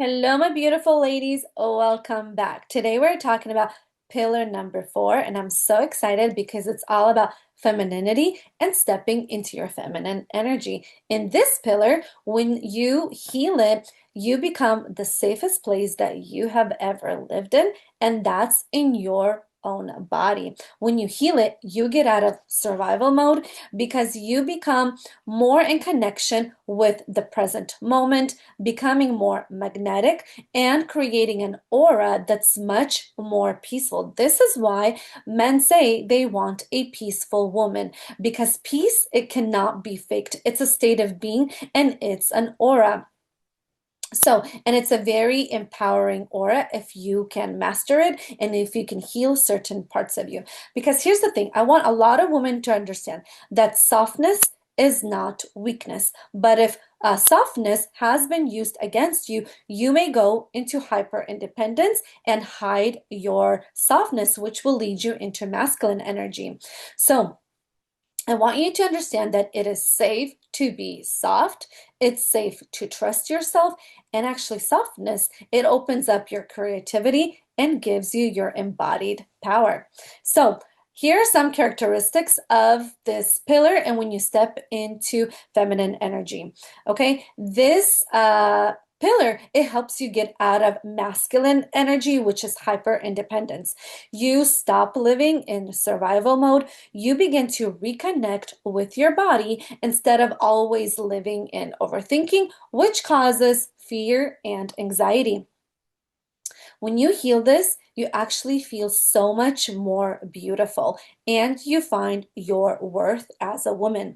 Hello, my beautiful ladies. Welcome back. Today we're talking about pillar number 4, and I'm so excited because it's all about femininity and stepping into your feminine energy. In this pillar, when you heal it, you become the safest place that you have ever lived in, and that's in your own body. When you heal it, you get out of survival mode because you become more in connection with the present moment, becoming more magnetic and creating an aura that's much more peaceful. This is why men say they want a peaceful woman, because peace, it cannot be faked. It's a state of being and it's an aura. And it's a very empowering aura if you can master it and if you can heal certain parts of you. Because here's the thing, I want a lot of women to understand that softness is not weakness. But if softness has been used against you, you may go into hyper independence and hide your softness, which will lead you into masculine energy. So, I want you to understand that it is safe to be soft. It's safe to trust yourself. And actually, softness, it opens up your creativity and gives you your embodied power. So, here are some characteristics of this pillar and when you step into feminine energy. Okay, this pillar, it helps you get out of masculine energy, which is hyper independence. You stop living in survival mode. You begin to reconnect with your body instead of always living in overthinking, which causes fear and anxiety. When you heal this, you actually feel so much more beautiful and you find your worth as a woman.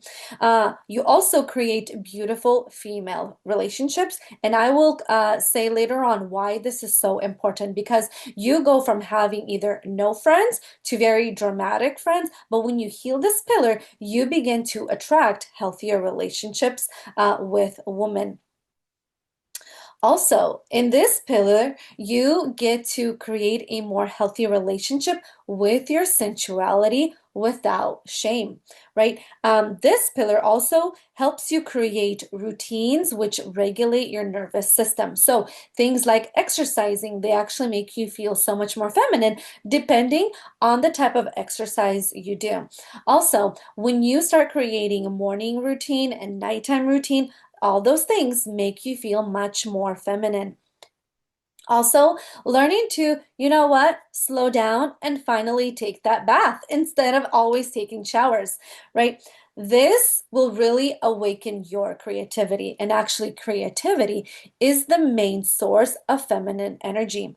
You also create beautiful female relationships. And I will say later on why this is so important, because you go from having either no friends to very dramatic friends. But when you heal this pillar, you begin to attract healthier relationships with women. Also, in this pillar, you get to create a more healthy relationship with your sensuality without shame, right? This pillar also helps you create routines which regulate your nervous system. So things like exercising, they actually make you feel so much more feminine depending on the type of exercise you do. Also, when you start creating a morning routine and nighttime routine, all those things make you feel much more feminine. Also, learning to, you know what, slow down and finally take that bath instead of always taking showers, right? This will really awaken your creativity. And actually, creativity is the main source of feminine energy.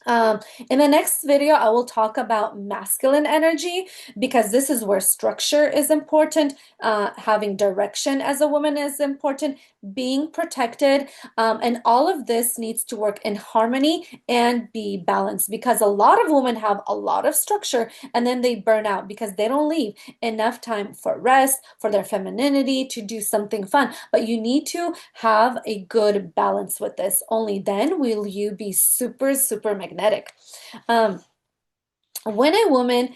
Um, in the next video, I will talk about masculine energy because this is where structure is important, having direction as a woman is important, being protected, and all of this needs to work in harmony and be balanced, because a lot of women have a lot of structure and then they burn out because they don't leave enough time for rest, for their femininity, to do something fun. But you need to have a good balance with this. Only then will you be super, super magnetic. Um, when a woman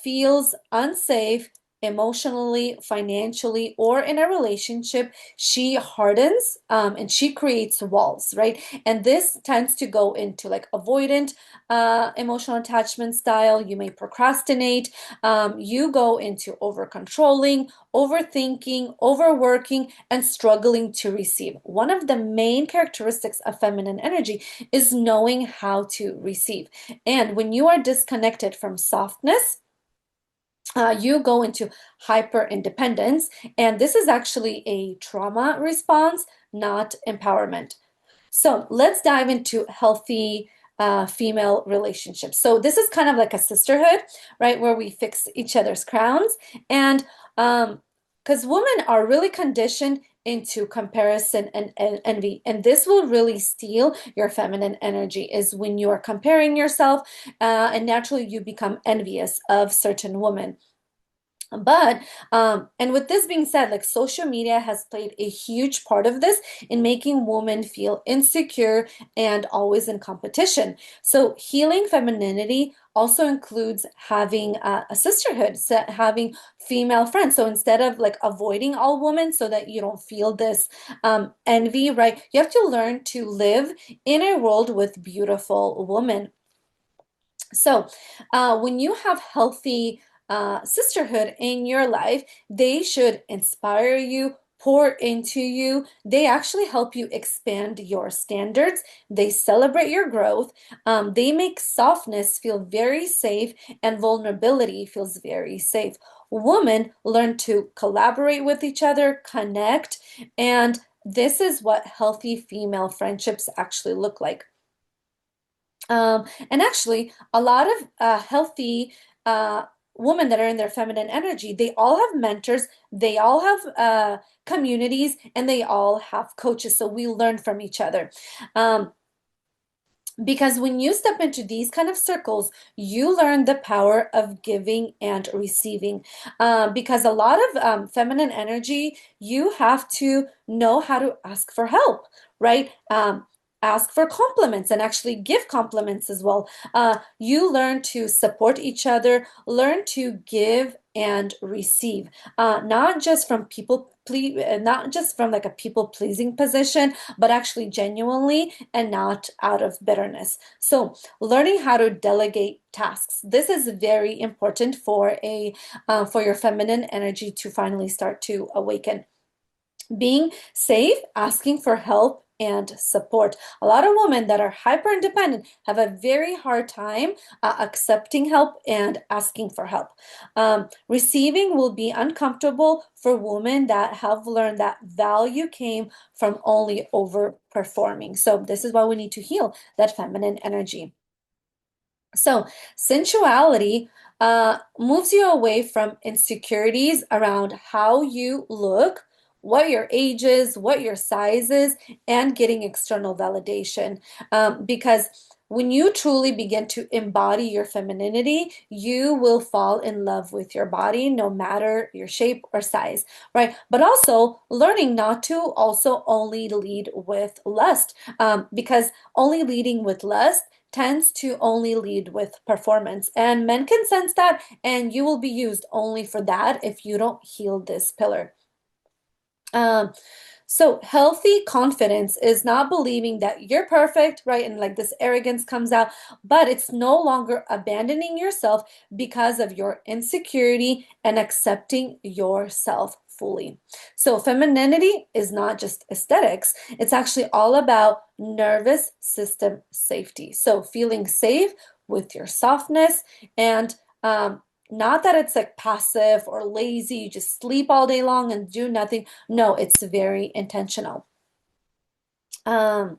feels unsafe emotionally, financially, or in a relationship, she hardens and she creates walls, right? And this tends to go into like avoidant emotional attachment style. You may procrastinate. You go into over controlling, overthinking, overworking, and struggling to receive. One of the main characteristics of feminine energy is knowing how to receive. And when you are disconnected from softness, you go into hyper independence, and this is actually a trauma response, not empowerment. So let's dive into healthy female relationships. So this is kind of like a sisterhood, right, where we fix each other's crowns. And because women are really conditioned into comparison and envy, and this will really steal your feminine energy, is when you are comparing yourself and naturally you become envious of certain women. But and with this being said, like social media has played a huge part of this in making women feel insecure and always in competition. So healing femininity also includes having a sisterhood, having female friends. So instead of like avoiding all women so that you don't feel this envy, right? You have to learn to live in a world with beautiful women. So, when you have healthy sisterhood in your life, they should inspire you, pour into you. They actually help you expand your standards. They celebrate your growth. They make softness feel very safe, and vulnerability feels very safe. Women learn to collaborate with each other, connect, and this is what healthy female friendships actually look like. And actually, a lot of healthy women that are in their feminine energy, they all have mentors, they all have communities, and they all have coaches. So we learn from each other. Um, because when you step into these kind of circles, you learn the power of giving and receiving. Because a lot of feminine energy, you have to know how to ask for help, right? Ask for compliments and actually give compliments as well. You learn to support each other, learn to give and receive, not just from not just from like a people pleasing position, but actually genuinely and not out of bitterness. So, learning how to delegate tasks. This is very important for a for your feminine energy to finally start to awaken. Being safe, asking for help and support. A lot of women that are hyper independent have a very hard time accepting help and asking for help. Receiving will be uncomfortable for women that have learned that value came from only overperforming. So, this is why we need to heal that feminine energy. So, sensuality moves you away from insecurities around how you look, what your age is, what your size is, and getting external validation. Because when you truly begin to embody your femininity, you will fall in love with your body, no matter your shape or size, right? But also learning not to also only lead with lust, because only leading with lust tends to only lead with performance. And men can sense that, and you will be used only for that if you don't heal this pillar. Um, so healthy confidence is not believing that you're perfect, right? And like this arrogance comes out, but it's no longer abandoning yourself because of your insecurity and accepting yourself fully. So femininity is not just aesthetics, it's actually all about nervous system safety. So feeling safe with your softness and not that it's like passive or lazy, you just sleep all day long and do nothing. No, it's very intentional. Um,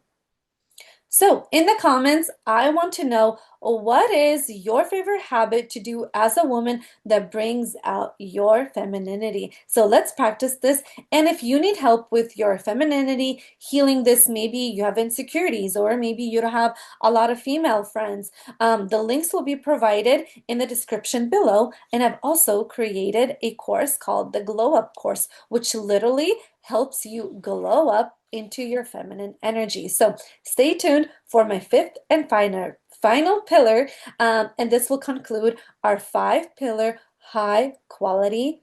so, in the comments, I want to know what is your favorite habit to do as a woman that brings out your femininity. So, let's practice this. And if you need help with your femininity, healing this, maybe you have insecurities or maybe you don't have a lot of female friends, the links will be provided in the description below. And I've also created a course called the Glow Up course, which literally helps you glow up into your feminine energy. So, stay tuned for my fifth and final pillar, and this will conclude our five pillar high quality